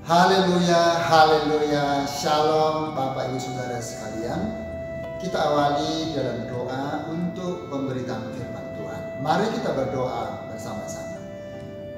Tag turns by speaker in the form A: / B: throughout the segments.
A: Haleluya, haleluya, shalom Bapak Ibu Saudara sekalian. Kita awali dalam doa untuk pemberitaan firman Tuhan. Mari kita berdoa bersama-sama.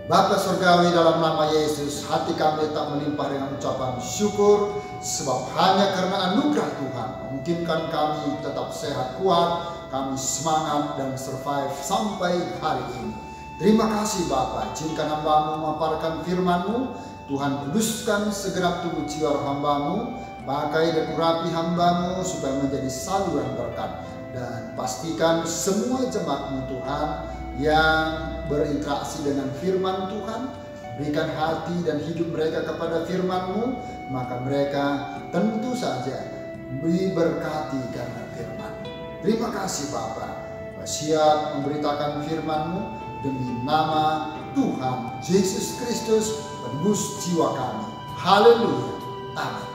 A: Bapa Surgawi, dalam nama Yesus, hati kami tak melimpah dengan ucapan syukur, sebab hanya karena anugerah Tuhan memungkinkan kami tetap sehat kuat, kami semangat dan survive sampai hari ini. Terima kasih Bapa, izinkan hamba-Mu memaparkan firman-Mu. Tuhan, kuduskan segenap tubuh jiwa hamba-Mu, pakai dan urapi hamba-Mu supaya menjadi saluran berkat, dan pastikan semua jemaat-Mu Tuhan yang berinteraksi dengan firman Tuhan, berikan hati dan hidup mereka kepada firman-Mu, maka mereka tentu saja diberkati karena firman. Terima kasih Bapa, siap memberitakan firman-Mu demi nama Tuhan Yesus Kristus, penebus jiwa kami. Haleluya, amin.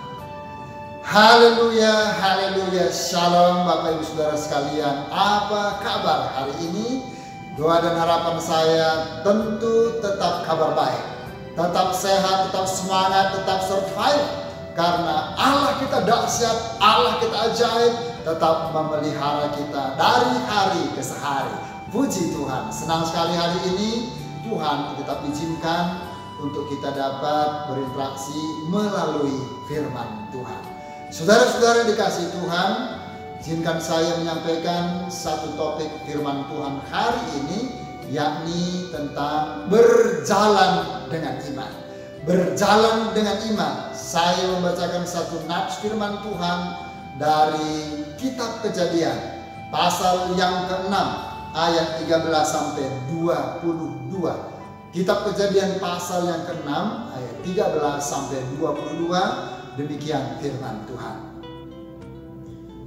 A: Haleluya, haleluya, shalom Bapak Ibu Saudara sekalian. Apa kabar hari ini? Doa dan harapan saya tentu tetap kabar baik, tetap sehat, tetap semangat, tetap survive. Karena Allah kita dahsyat, Allah kita ajaib, tetap memelihara kita dari hari ke hari. Puji Tuhan, senang sekali hari ini Tuhan tetap izinkan untuk kita dapat berinteraksi melalui firman Tuhan. Saudara-saudara dikasih Tuhan, izinkan saya menyampaikan satu topik firman Tuhan hari ini, yakni tentang berjalan dengan iman. Berjalan dengan iman. Saya membacakan satu nats firman Tuhan dari kitab Kejadian, pasal yang ke-6, ayat 13 sampai 22. Kitab Kejadian pasal yang ke-6 ayat 13 sampai 22, demikian firman Tuhan.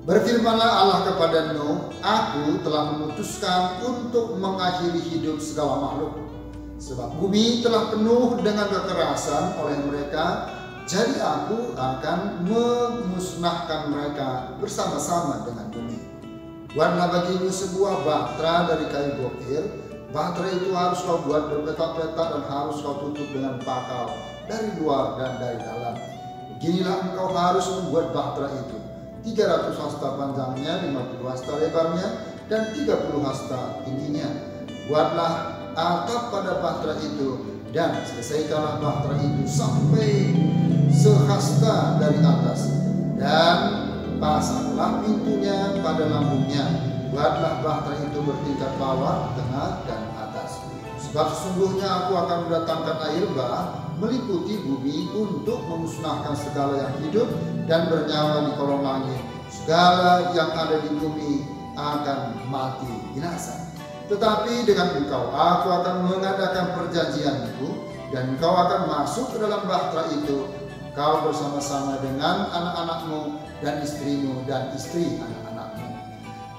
A: Berfirmanlah Allah kepada Nuh, aku telah memutuskan untuk mengakhiri hidup segala makhluk, sebab bumi telah penuh dengan kekerasan oleh mereka, jadi aku akan memusnahkan mereka bersama-sama dengan bumi. Buatlah bagimu sebuah bahtera dari kayu gokir. Bahtera itu harus kau buat berpetak-petak dan harus kau tutup dengan pakal dari luar dan dari dalam. Beginilah engkau harus membuat bahtera itu. 300 hasta panjangnya, 50 hasta lebarnya, dan 30 hasta tingginya. Buatlah atap pada bahtera itu, dan selesaikanlah bahtera itu sampai sehasta dari atas. Dan pasanglah pintunya pada lambungnya. Buatlah bahtera itu bertingkat bawah, tengah, dan atas. Sebab sesungguhnya aku akan mendatangkan air bah meliputi bumi untuk memusnahkan segala yang hidup dan bernyawa di kolong langit. Segala yang ada di bumi akan mati binasa. Tetapi dengan engkau aku akan mengadakan perjanjianku, dan engkau akan masuk ke dalam bahtera itu, kau bersama-sama dengan anak-anakmu dan istrimu dan istri anak-anakmu.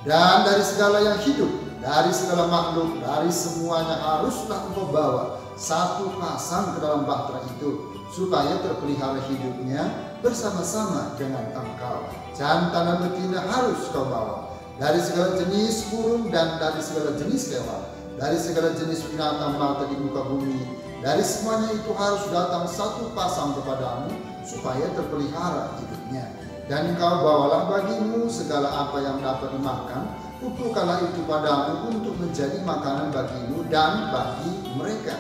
A: Dan dari segala yang hidup, dari segala makhluk, dari semuanya haruslah engkau bawa satu pasang ke dalam bahtera itu, supaya terpelihara hidupnya bersama-sama dengan engkau. Jantan dan betina harus kau bawa, dari segala jenis burung dan dari segala jenis hewan, dari segala jenis binatang melata di muka bumi. Dari semuanya itu harus datang satu pasang kepadamu, supaya terpelihara hidupnya. Dan engkau bawalah bagimu segala apa yang dapat dimakan, kutukanlah itu padamu untuk menjadi makanan bagimu dan bagi mereka.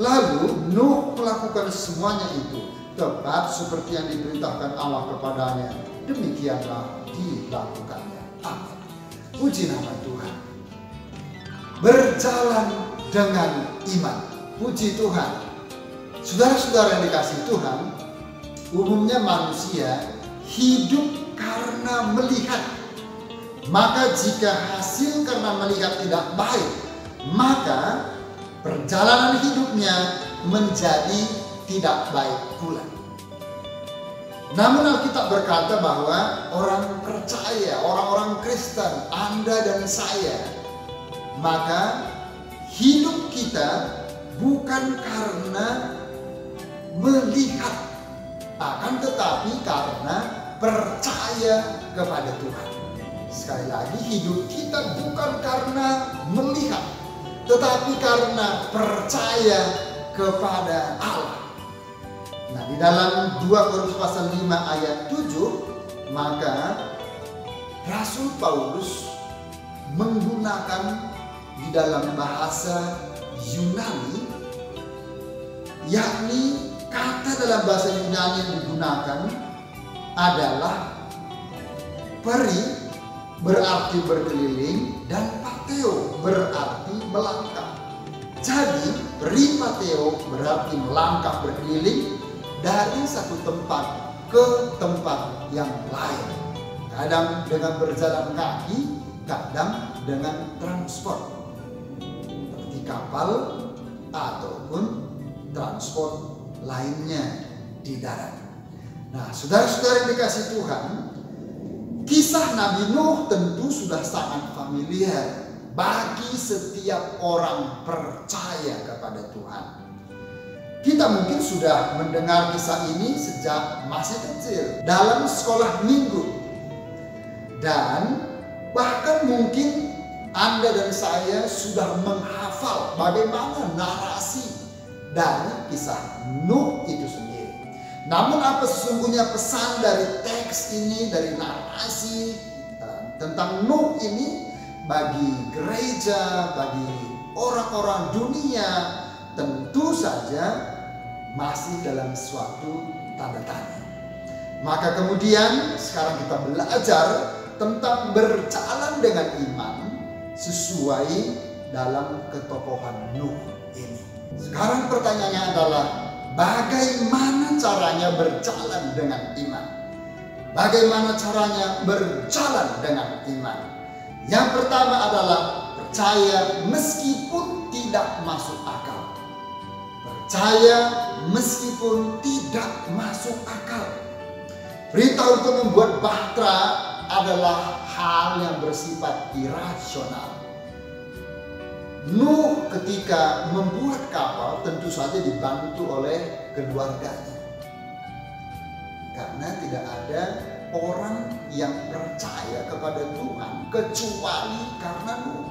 A: Lalu Nuh melakukan semuanya itu tepat seperti yang diperintahkan Allah kepadanya. Demikianlah dilakukannya. Amin. Puji nama Tuhan. Berjalan dengan iman. Puji Tuhan. Saudara-saudara yang dikasihi Tuhan, umumnya manusia hidup karena melihat. Maka jika hasil karena melihat tidak baik, maka perjalanan hidupnya menjadi tidak baik pula. Namun Alkitab berkata bahwa orang percaya, orang-orang Kristen, Anda dan saya, maka hidup kita bukan karena melihat, akan tetapi karena percaya kepada Tuhan. Sekali lagi, hidup kita bukan karena melihat, tetapi karena percaya kepada Allah. Nah, di dalam 2 Korintus pasal 5 ayat 7, maka Rasul Paulus menggunakan di dalam bahasa Yunani, yakni kata dalam bahasa Yunani yang digunakan adalah peri berarti berkeliling dan pateo berarti melangkah. Jadi peripateo berarti melangkah berkeliling dari satu tempat ke tempat yang lain. Kadang dengan berjalan kaki, kadang dengan transport seperti kapal ataupun transport lainnya di darat. Nah, saudara-saudara yang dikasih Tuhan, kisah Nabi Nuh tentu sudah sangat familiar bagi setiap orang percaya kepada Tuhan. Kita mungkin sudah mendengar kisah ini sejak masih kecil dalam sekolah minggu. Dan bahkan mungkin Anda dan saya sudah menghafal bagaimana narasi dari kisah Nuh itu sendiri. Namun apa sesungguhnya pesan dari teks ini, dari narasi tentang Nuh ini bagi gereja, bagi orang-orang dunia, tentu saja masih dalam suatu tanda tanya. Maka kemudian sekarang kita belajar tentang berjalan dengan iman sesuai dalam ketokohan Nuh ini. Sekarang pertanyaannya adalah bagaimana caranya berjalan dengan iman? Bagaimana caranya berjalan dengan iman? Yang pertama adalah percaya meskipun tidak masuk akal. Percaya meskipun tidak masuk akal. Perintah untuk membuat bahtera adalah hal yang bersifat irasional. Nuh ketika membuat kapal tentu saja dibantu oleh keluarganya. Karena tidak ada orang yang percaya kepada Tuhan kecuali karena Nuh.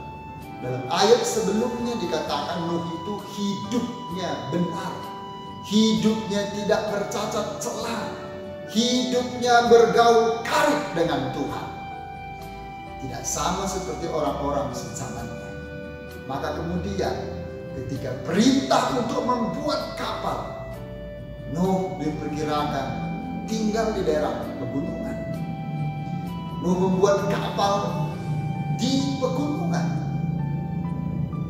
A: Dalam ayat sebelumnya dikatakan Nuh itu hidupnya benar. Hidupnya tidak bercacat celah. Hidupnya bergaul karib dengan Tuhan. Tidak sama seperti orang-orang sezamannya. Maka kemudian ketika perintah untuk membuat kapal, Nuh diperkirakan tinggal di daerah pegunungan. Nuh membuat kapal di pegunungan.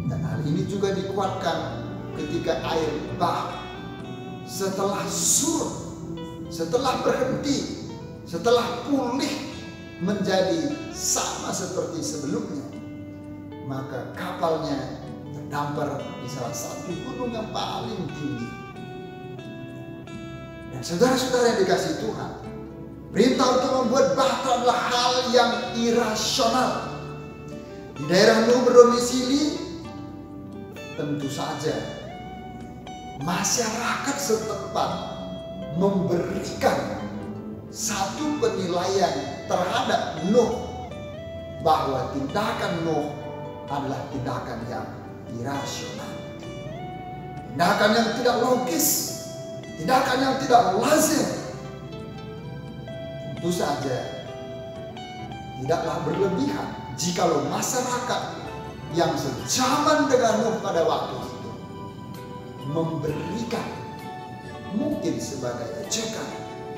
A: Dan hal ini juga dikuatkan ketika air bah setelah surut, setelah berhenti, setelah pulih menjadi sama seperti sebelumnya, maka kapalnya terdampar di salah satu gunung yang paling tinggi. Dan saudara-saudara yang dikasihi Tuhan, perintah untuk membuat bahtera adalah hal yang irasional. Di daerah Nuh berdomisili, tentu saja masyarakat setempat memberikan satu penilaian terhadap Nuh bahwa tindakan Nuh adalah tindakan yang irasional, tindakan yang tidak logis, tindakan yang tidak lazim. Tentu saja tidaklah berlebihan jikalau masyarakat yang sejaman dengan Nuh pada waktu itu memberikan mungkin sebagai ejekan,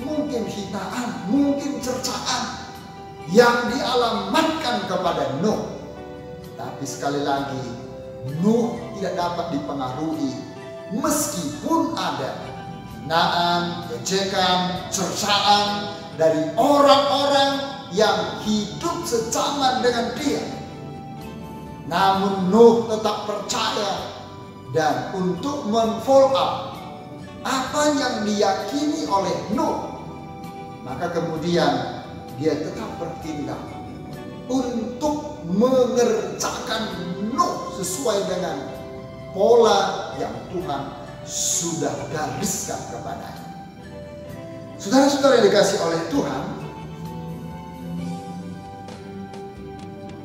A: mungkin hinaan, mungkin cercaan yang dialamatkan kepada Nuh. Tapi sekali lagi, Nuh tidak dapat dipengaruhi meskipun ada hinaan, ejekan, cercaan dari orang-orang yang hidup sejaman dengan dia. Namun Nuh tetap percaya dan untuk men-follow up apa yang diyakini oleh Nuh, maka kemudian dia tetap bertindak untuk mengerjakan Nuh sesuai dengan pola yang Tuhan sudah gariskan kepadanya. Saudara-saudara yang dikasih oleh Tuhan,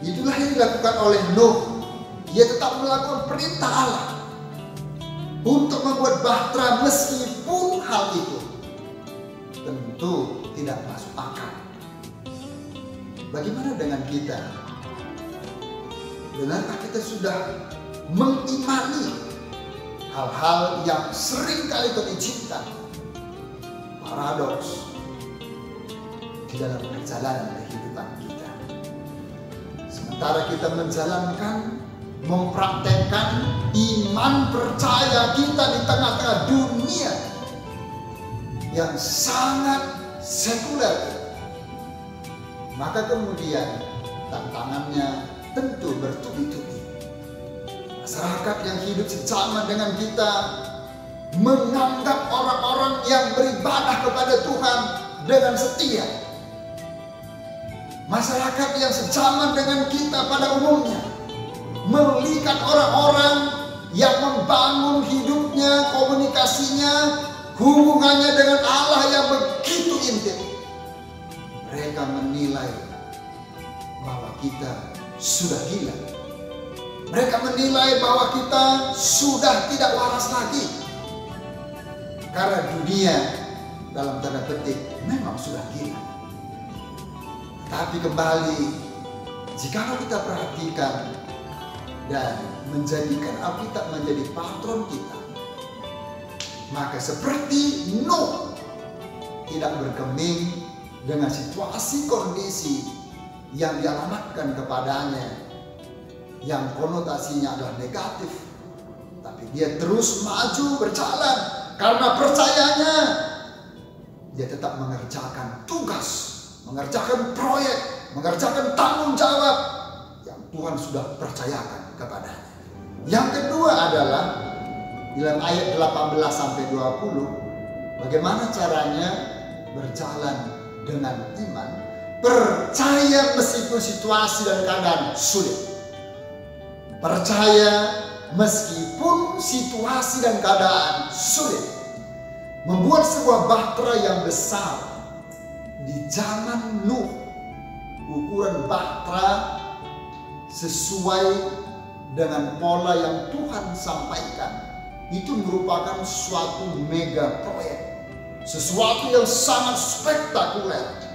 A: itulah yang dilakukan oleh Nuh. Dia tetap melakukan perintah Allah untuk membuat bahtera meskipun hal itu tentu tidak masuk akal. Bagaimana dengan kita? Benarkah kita sudah mengimani hal-hal yang sering kali terizinkan? Paradoks di dalam perjalanan kehidupan kita. Sementara kita menjalankan, mempraktekkan iman percaya kita di tengah-tengah dunia yang sangat sekuler, maka kemudian tantangannya tentu bertubi-tubi. Masyarakat yang hidup sejaman dengan kita menganggap orang-orang yang beribadah kepada Tuhan dengan setia. Masyarakat yang sejaman dengan kita pada umumnya melihat orang-orang yang membangun hidupnya, komunikasinya, hubungannya dengan Allah yang begitu intim. Mereka menilai bahwa kita sudah gila. Mereka menilai bahwa kita sudah tidak waras lagi. Karena dunia dalam tanda petik memang sudah gila. Tapi kembali, jika kita perhatikan dan menjadikan Alkitab menjadi patron kita, maka seperti Nuh tidak bergeming dengan situasi kondisi yang dialamatkan kepadanya yang konotasinya adalah negatif, tapi dia terus maju berjalan karena percayanya dia tetap mengerjakan tugas, mengerjakan proyek, mengerjakan tanggung jawab yang Tuhan sudah percayakan kepadanya. Yang kedua adalah dalam ayat 18-20, bagaimana caranya berjalan dengan iman, percaya meskipun situasi dan keadaan sulit. Percaya meskipun situasi dan keadaan sulit. Membuat sebuah bahtera yang besar di zaman Nuh. Ukuran bahtera sesuai dengan pola yang Tuhan sampaikan. Itu merupakan suatu mega proyek. Sesuatu yang sangat spektakuler.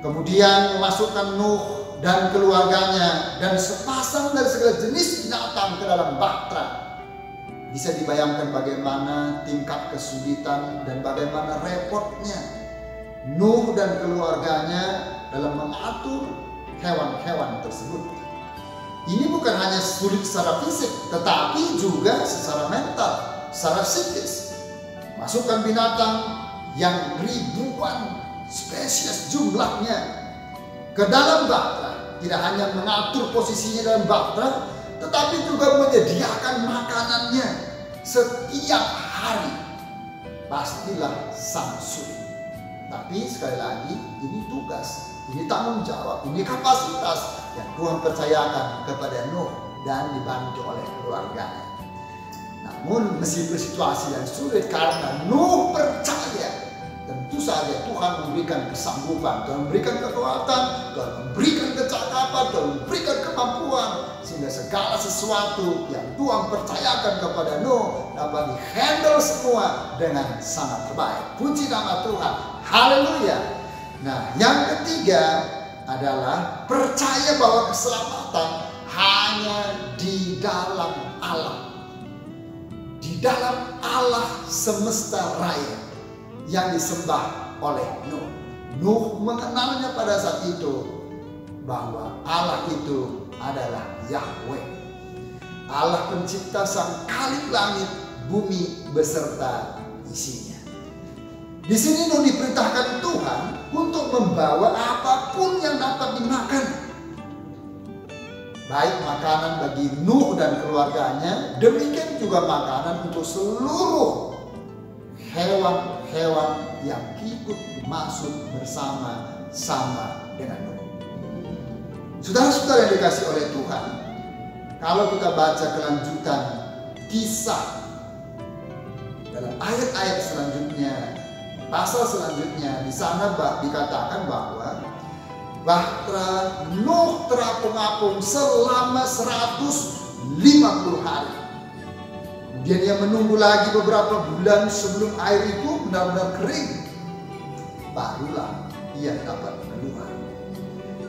A: Kemudian memasukkan Nuh dan keluarganya dan sepasang dari segala jenis binatang ke dalam bahtera. Bisa dibayangkan bagaimana tingkat kesulitan dan bagaimana repotnya Nuh dan keluarganya dalam mengatur hewan-hewan tersebut. Ini bukan hanya sulit secara fisik, tetapi juga secara mental, secara psikis. Masukkan binatang yang ribuan spesies jumlahnya ke dalam bahtera, tidak hanya mengatur posisinya dalam bahtera, tetapi juga menyediakan makanannya setiap hari. Pastilah sangat sulit. Tapi sekali lagi, ini tugas, ini tanggung jawab, ini kapasitas yang Tuhan percayakan kepada Nuh dan dibantu oleh keluarganya. Namun meskipun situasi yang sulit, karena Nuh percaya, tentu saja Tuhan memberikan kesanggupan, Tuhan memberikan kekuatan, Tuhan memberikan kecakapan, Tuhan memberikan kemampuan, sehingga segala sesuatu yang Tuhan percayakan kepada Nuh dapat dihandle semua dengan sangat terbaik. Puji nama Tuhan, haleluya. Nah, yang ketiga adalah percaya bahwa keselamatan hanya di dalam Allah. Di dalam Allah semesta raya yang disembah oleh Nuh. Nuh mengenalnya pada saat itu bahwa Allah itu adalah Yahweh, Allah pencipta sang kalik langit, bumi beserta isinya. Di sini Nuh diperintahkan Tuhan untuk membawa apapun yang dapat dimakan, baik makanan bagi Nuh dan keluarganya, demikian juga makanan untuk seluruh hewan-hewan yang ikut masuk bersama-sama dengan Nuh. Saudara-saudara yang dikasih oleh Tuhan, kalau kita baca kelanjutan kisah dalam ayat-ayat selanjutnya, pasal selanjutnya, di sana dikatakan bahwa bahtera Nuh terapung-apung selama 150 hari. Kemudian dia menunggu lagi beberapa bulan sebelum air itu benar-benar kering. barulah ia dapat keluar.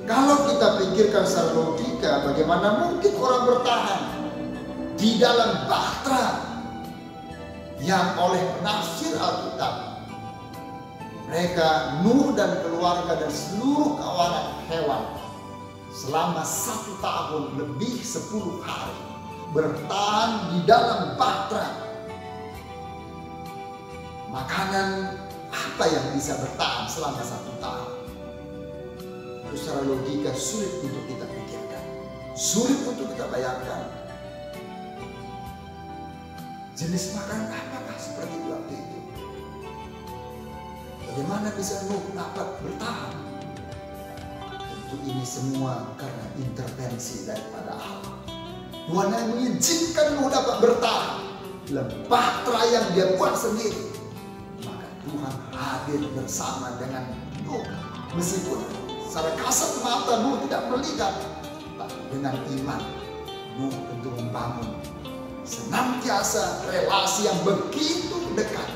A: Kalau kita pikirkan secara logika, bagaimana mungkin orang bertahan di dalam bahtera yang oleh penafsir Alkitab, mereka Nuh dan keluarga dan seluruh kawanan hewan selama 1 tahun lebih 10 hari bertahan di dalam bahtera. Makanan apa yang bisa bertahan selama 1 tahun? Itu secara logika sulit untuk kita pikirkan, sulit untuk kita bayangkan. Jenis makanan apakah seperti waktu itu? Bagaimana bisa Nuh dapat bertahan? Tentu ini semua karena intervensi daripada Allah. Tuhan yang mengizinkan Nuh dapat bertahan dalam bahtera yang dia buat sendiri. Maka Tuhan hadir bersama dengan Nuh. Meskipun secara kasat mata Nuh tidak melihat, tapi dengan iman Nuh tentu membangun senantiasa relasi yang begitu dekat.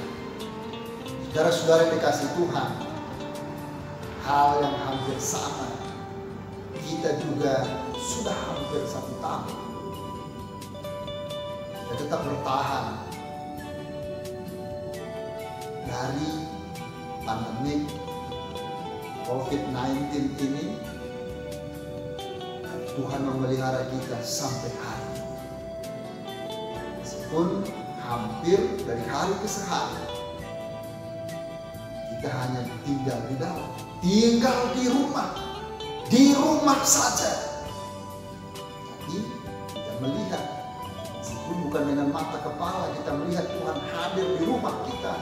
A: Saudara-saudara yang dikasih Tuhan, hal yang hampir sama. Kita juga sudah hampir 1 tahun. Kita tetap bertahan dari pandemi COVID-19 ini. Tuhan memelihara kita sampai hari ini. Meskipun hampir dari hari ke hari kita hanya tinggal di dalam, tinggal di rumah saja. Tapi kita melihat, meskipun bukan dengan mata kepala, kita melihat Tuhan hadir di rumah kita.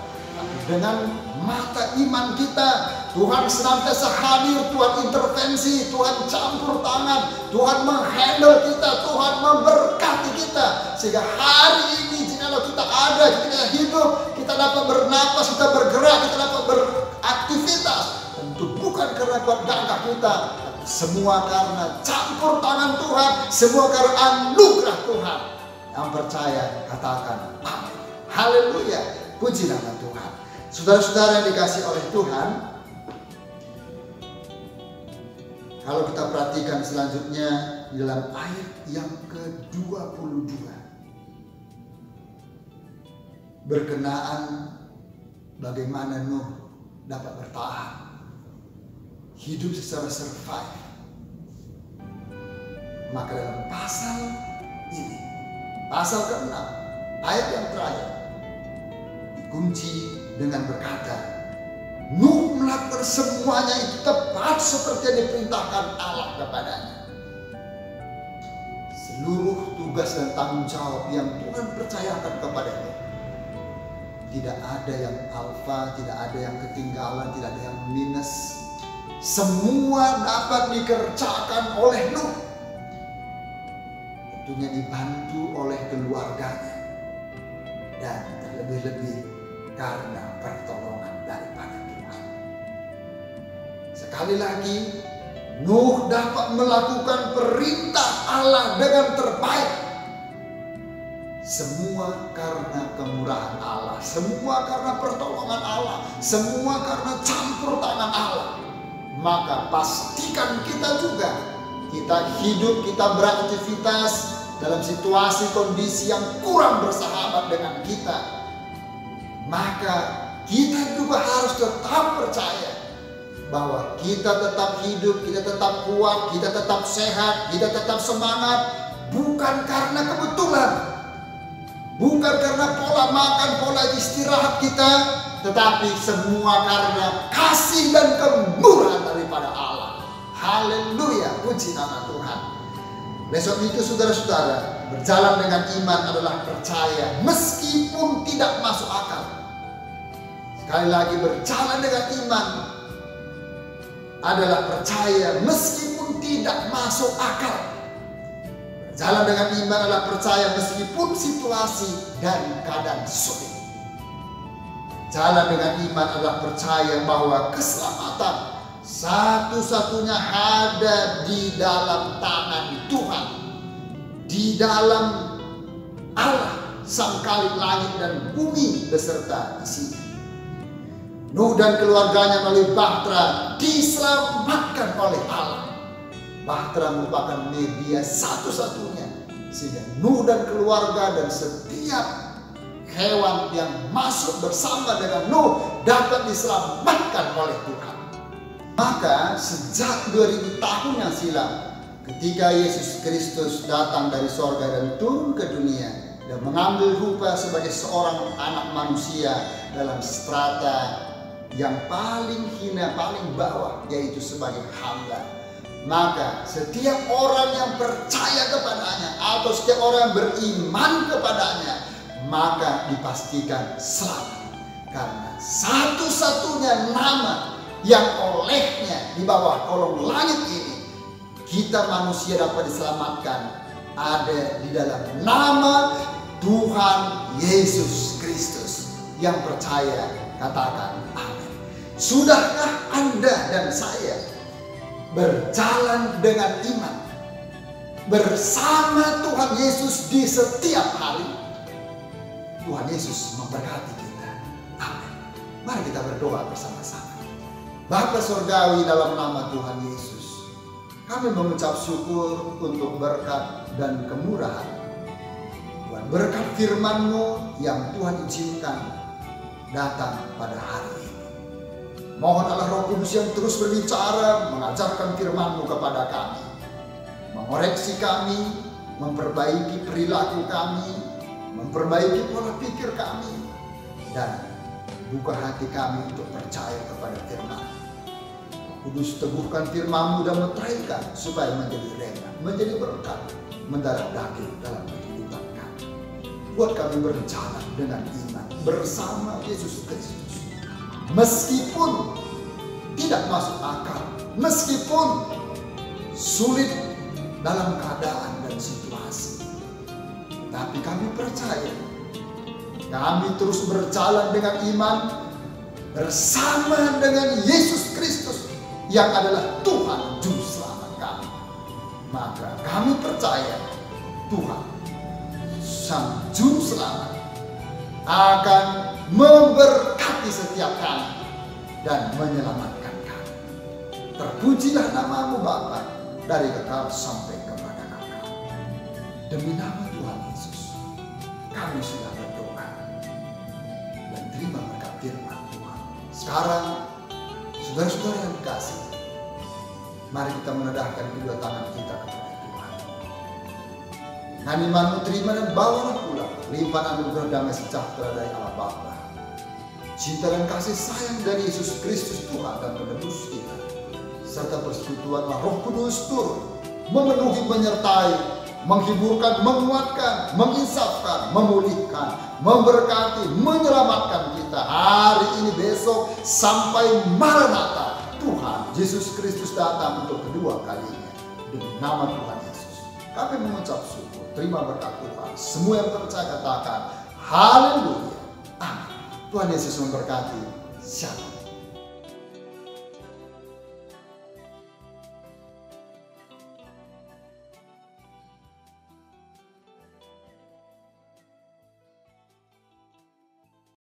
A: Dengan mata iman kita, Tuhan senantiasa hadir, Tuhan intervensi, Tuhan campur tangan, Tuhan menghandle kita, Tuhan memberkati kita. Sehingga hari ini jikalau kita ada, kita hidup, kita dapat bernapas, kita bergerak, kita dapat beraktivitas, tentu bukan karena kuat gagah kita, tapi semua karena campur tangan Tuhan, semua karena anugerah Tuhan. Yang percaya katakan amin. Haleluya. Puji nama Tuhan. Saudara-saudara yang dikasih oleh Tuhan, kalau kita perhatikan selanjutnya di dalam ayat yang ke-22, berkenaan bagaimana Nuh dapat bertahan hidup secara survive. Maka dalam pasal ini, pasal ke-6, ayat yang terakhir, dikunci dengan berkata, Nuh melakukan semuanya itu tepat seperti yang diperintahkan Allah kepadanya. Seluruh tugas dan tanggung jawab yang Tuhan percayakan kepadanya, tidak ada yang alfa, tidak ada yang ketinggalan, tidak ada yang minus. Semua dapat dikerjakan oleh Nuh. Tentunya dibantu oleh keluarganya. Dan terlebih-lebih karena pertolongan daripada Tuhan. Sekali lagi, Nuh dapat melakukan perintah Allah dengan terbaik. Semua karena kemurahan Allah, semua karena pertolongan Allah, semua karena campur tangan Allah. Maka pastikan kita juga, kita hidup, kita beraktivitas dalam situasi kondisi yang kurang bersahabat dengan kita. Maka kita juga harus tetap percaya bahwa kita tetap hidup, kita tetap kuat, kita tetap sehat, kita tetap semangat. Bukan karena kebetulan, bukan karena pola makan, pola istirahat kita, tetapi semua karena kasih dan kemurahan daripada Allah. Haleluya, puji nama Tuhan. Besok itu saudara-saudara, berjalan dengan iman adalah percaya meskipun tidak masuk akal. Sekali lagi, berjalan dengan iman adalah percaya meskipun tidak masuk akal. Berjalan dengan iman adalah percaya meskipun situasi dan keadaan sulit. Jalan dengan iman adalah percaya bahwa keselamatan satu-satunya ada di dalam tangan Tuhan, di dalam Allah sang Khalik langit dan bumi beserta isinya. Nuh dan keluarganya melalui bahtera diselamatkan oleh Allah. Bahtera merupakan media satu-satunya sehingga Nuh dan keluarga dan setiap hewan yang masuk bersama dengan Nuh dapat diselamatkan oleh Tuhan. Maka sejak 2000 tahun yang silam, ketika Yesus Kristus datang dari sorga dan turun ke dunia dan mengambil rupa sebagai seorang anak manusia dalam strata yang paling hina, paling bawah, yaitu sebagai hamba. Maka setiap orang yang percaya kepadanya atau setiap orang yang beriman kepadanya, maka dipastikan selamat. Karena satu-satunya nama yang olehnya di bawah kolong langit ini kita manusia dapat diselamatkan ada di dalam nama Tuhan Yesus Kristus. Yang percaya katakan amin. Sudahkah Anda dan saya berjalan dengan iman bersama Tuhan Yesus di setiap hari? Tuhan Yesus memberkati kita. Amin. Mari kita berdoa bersama-sama. Bapa Surgawi, dalam nama Tuhan Yesus, kami mengucap syukur untuk berkat dan kemurahan Tuhan, berkat firman-Mu yang Tuhan izinkan datang pada hari ini. Mohon Allah Roh Kudus yang terus berbicara, mengajarkan firman-Mu kepada kami, mengoreksi kami, memperbaiki perilaku kami, memperbaiki pola pikir kami, dan buka hati kami untuk percaya kepada firman. Kudus, teguhkan firman-Mu dan meteraikan supaya menjadi rema, menjadi berkat, mendarah daging dalam kehidupan kami. Buat kami berjalan dengan iman bersama Yesus Kristus. Meskipun tidak masuk akal, meskipun sulit dalam keadaan dan situasi, tapi kami percaya kami terus berjalan dengan iman bersama dengan Yesus Kristus yang adalah Tuhan Juru Selamat kami. Maka kami percaya Tuhan Sang Juru Selamat akan memberkati setiap kami dan menyelamatkan kami. Terpujilah nama-Mu Bapa dari kekal sampai kepada kekal. Demi nama Tuhan Yesus kami sudah berdoa dan terima berkat firman Tuhan. Sekarang saudara-saudara yang dikasih, mari kita menadahkan kedua tangan kita kepada Tuhan. Dengan iman-Mu terima dan bawalah pulang limpahan anugerah damai sejahtera dari Allah Bapa, cinta dan kasih sayang dari Yesus Kristus Tuhan dan Penebus kita, serta persekutuan Roh Kudus turun, memenuhi, menyertai, menghiburkan, menguatkan, menginsafkan, memulihkan, memberkati, menyelamatkan kita hari ini, besok, sampai Maranatha Tuhan Yesus Kristus datang untuk kedua kalinya. Demi nama Tuhan Yesus kami mengucap syukur. Terima berkat Tuhan. Semua yang percaya katakan haleluya. Amin. Tuhan Yesus memberkati. Shalom.